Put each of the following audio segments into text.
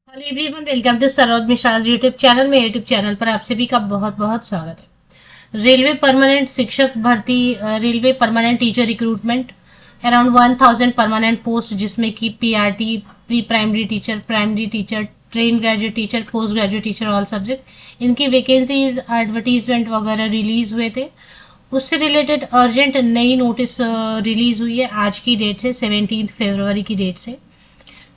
Hello everyone, welcome to Saroj Mishra's YouTube channel में। YouTube channel पर आप सभी का बहुत बहुत स्वागत है। रेलवे परमानेंट शिक्षक भर्ती, railway permanent teacher recruitment around 1000 permanent post, जिसमें कि PRT, pre primary teacher, train graduate teacher, post graduate teacher, all subject, इनकी वैकेंसीज एडवर्टीजमेंट वगैरह रिलीज हुए थे। उससे रिलेटेड अर्जेंट नई नोटिस रिलीज हुई है आज की डेट से, 17 फरवरी की डेट से।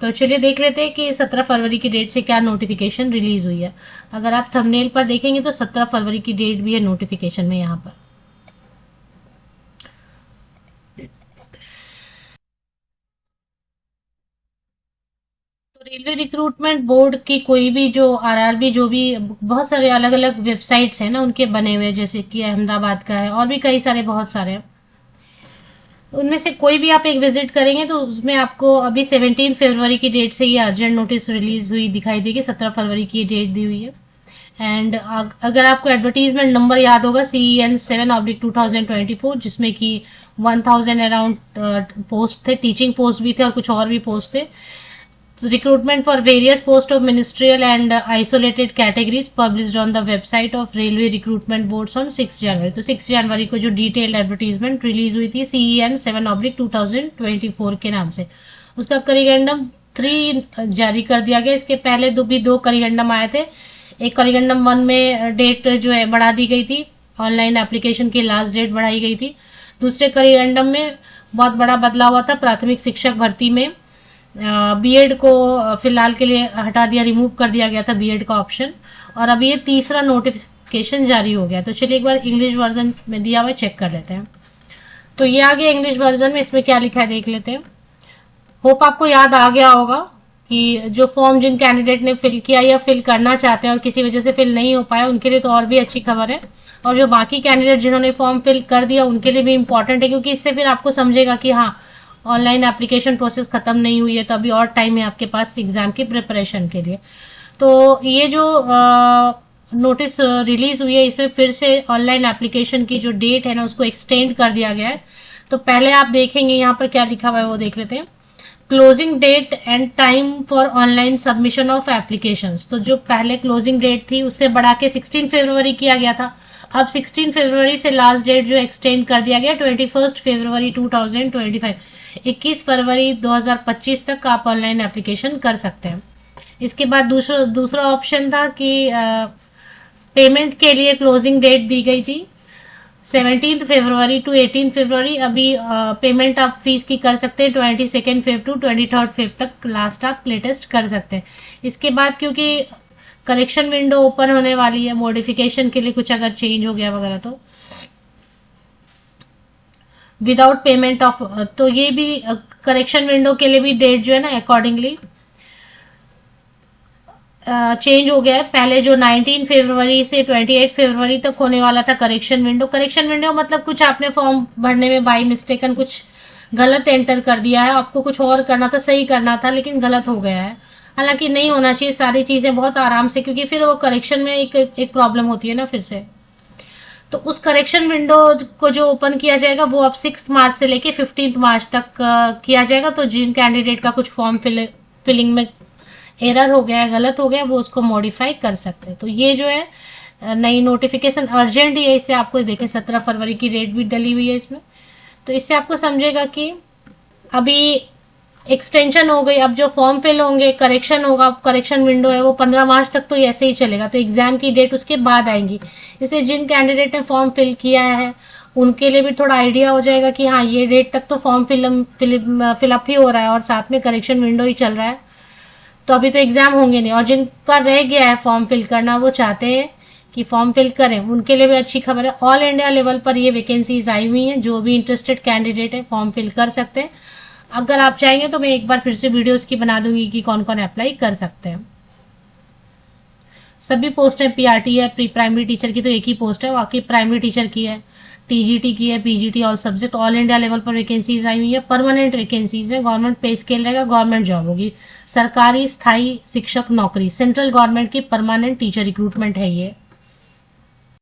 तो चलिए देख लेते हैं कि 17 फरवरी की डेट से क्या नोटिफिकेशन रिलीज हुई है। अगर आप थंबनेल पर देखेंगे तो 17 फरवरी की डेट भी है नोटिफिकेशन में यहाँ पर। तो रेलवे रिक्रूटमेंट बोर्ड की कोई भी जो आरआरबी, जो भी बहुत सारे अलग अलग वेबसाइट्स हैं ना उनके बने हुए, जैसे कि अहमदाबाद का है और भी कई सारे बहुत सारे हैं। उनमें से कोई भी आप एक विजिट करेंगे तो उसमें आपको अभी 17 फरवरी की डेट से ये अर्जेंट नोटिस रिलीज हुई दिखाई देगी। 17 फरवरी की डेट दी हुई है। एंड अगर आपको एडवर्टीजमेंट नंबर याद होगा, CEN7/2024, जिसमें कि 1000 अराउंड पोस्ट थे, टीचिंग पोस्ट भी थे और कुछ और भी पोस्ट थे। Recruitment for various posts of ministerial and isolated categories published on the website of Railway Recruitment Boards on 6 जनवरी। तो 6 जनवरी को जो डिटेल्ड एडवर्टीजमेंट रिलीज हुई थी CEN7/2024 के नाम से, उसका करिगेंडम 3 जारी कर दिया गया। इसके पहले दो करिगेंडम आए थे। एक करिगेंडम 1 में डेट जो है बढ़ा दी गई थी, ऑनलाइन एप्लीकेशन की लास्ट डेट बढ़ाई गई थी। दूसरे करिगेंडम में बहुत बड़ा बदलाव हुआ था प्राथमिक शिक्षक भर्ती में। बीएड को फिलहाल के लिए हटा दिया, रिमूव कर दिया गया था बीएड का ऑप्शन, और अभी ये तीसरा नोटिफिकेशन जारी हो गया। तो चलिए एक बार इंग्लिश वर्जन में दिया हुआ चेक कर लेते हैं। तो ये आ गया इंग्लिश वर्जन में, इसमें क्या लिखा है देख लेते हैं। होप आपको याद आ गया होगा कि जो फॉर्म जिन कैंडिडेट ने फिल किया या फिल करना चाहते हैं और किसी वजह से फिल नहीं हो पाया, उनके लिए तो और भी अच्छी खबर है। और जो बाकी कैंडिडेट जिन्होंने फॉर्म फिल कर दिया उनके लिए भी इंपॉर्टेंट है, क्योंकि इससे फिर आपको समझेगा कि हाँ, ऑनलाइन एप्लीकेशन प्रोसेस खत्म नहीं हुई है, तो अभी और टाइम है आपके पास एग्जाम की प्रिपरेशन के लिए। तो ये जो नोटिस रिलीज हुई है, इसमें फिर से ऑनलाइन एप्लीकेशन की जो डेट है ना उसको एक्सटेंड कर दिया गया है। तो पहले आप देखेंगे यहाँ पर क्या लिखा हुआ है वो देख लेते हैं। Closing date and time for online submission of applications. तो जो पहले क्लोजिंग डेट थी उससे बढ़ा के 16 फरवरी किया गया था। अब 16 फरवरी से लास्ट डेट जो एक्सटेंड कर दिया गया 21 फरवरी 2025, 21 फरवरी 2025 तक आप ऑनलाइन एप्लीकेशन कर सकते हैं। इसके बाद दूसरा ऑप्शन था कि पेमेंट के लिए क्लोजिंग डेट दी गई थी 17 फरवरी टू 18 फरवरी। अभी पेमेंट आप फीस की कर सकते हैं 22 फेब टू 23 फेब तक लास्ट आप लेटेस्ट कर सकते हैं। इसके बाद क्योंकि करेक्शन विंडो ओपन होने वाली है मॉडिफिकेशन के लिए, कुछ अगर चेंज हो गया वगैरह, तो विदाउट पेमेंट ऑफ, तो ये भी करेक्शन विंडो के लिए भी डेट जो है ना अकॉर्डिंगली चेंज हो गया है। पहले जो 19 फरवरी से 28 फरवरी तक होने वाला था करेक्शन विंडो मतलब कुछ आपने फॉर्म भरने में बाई मिस्टेकन कुछ गलत एंटर कर दिया है, आपको कुछ और करना था, सही करना था, लेकिन गलत हो गया है। हालांकि नहीं होना चाहिए सारी चीजें बहुत आराम से, क्योंकि फिर वो करेक्शन में एक प्रॉब्लम होती है ना फिर से। तो उस करेक्शन विंडो को जो ओपन किया जाएगा वो अब 6 मार्च से लेके 15 मार्च तक किया जाएगा। तो जिन कैंडिडेट का कुछ फॉर्म फिलिंग में एरर हो गया है, गलत हो गया, वो उसको मॉडिफाई कर सकते हैं। तो ये जो है नई नोटिफिकेशन अर्जेंट ही है। इससे आपको देखें 17 फरवरी की डेट भी डली हुई है इसमें। तो इससे आपको समझेगा कि अभी एक्सटेंशन हो गई। अब जो फॉर्म फिल होंगे, करेक्शन होगा, करेक्शन विंडो है वो 15 मार्च तक तो ऐसे ही चलेगा। तो एग्जाम की डेट उसके बाद आएंगी। इससे जिन कैंडिडेट ने फॉर्म फिल किया है उनके लिए भी थोड़ा आइडिया हो जाएगा कि हाँ, ये डेट तक तो फॉर्म फिलअप ही हो रहा है और साथ में करेक्शन विंडो ही चल रहा है, तो अभी तो एग्जाम होंगे नहीं। और जिनका रह गया है फॉर्म फिल करना, वो चाहते हैं कि फॉर्म फिल करें, उनके लिए भी अच्छी खबर है। ऑल इंडिया लेवल पर ये वैकेंसीज आई हुई हैं। जो भी इंटरेस्टेड कैंडिडेट है फॉर्म फिल कर सकते हैं। अगर आप चाहेंगे तो मैं एक बार फिर से वीडियोस की बना दूंगी कि कौन कौन अप्लाई कर सकते हैं। सभी पोस्ट है, पीआरटी है, प्री प्राइमरी टीचर की तो एक ही पोस्ट है, बाकी प्राइमरी टीचर की है, टीजीटी की है, PGT, all subject, all India level पर वैकेंसीज आई हुई है। परमानेंट वैकेंसीज है, गवर्नमेंट पे स्केल रहेगा, गवर्नमेंट जॉब होगी, सरकारी स्थायी शिक्षक नौकरी, सेंट्रल गवर्नमेंट की परमानेंट टीचर रिक्रूटमेंट है ये।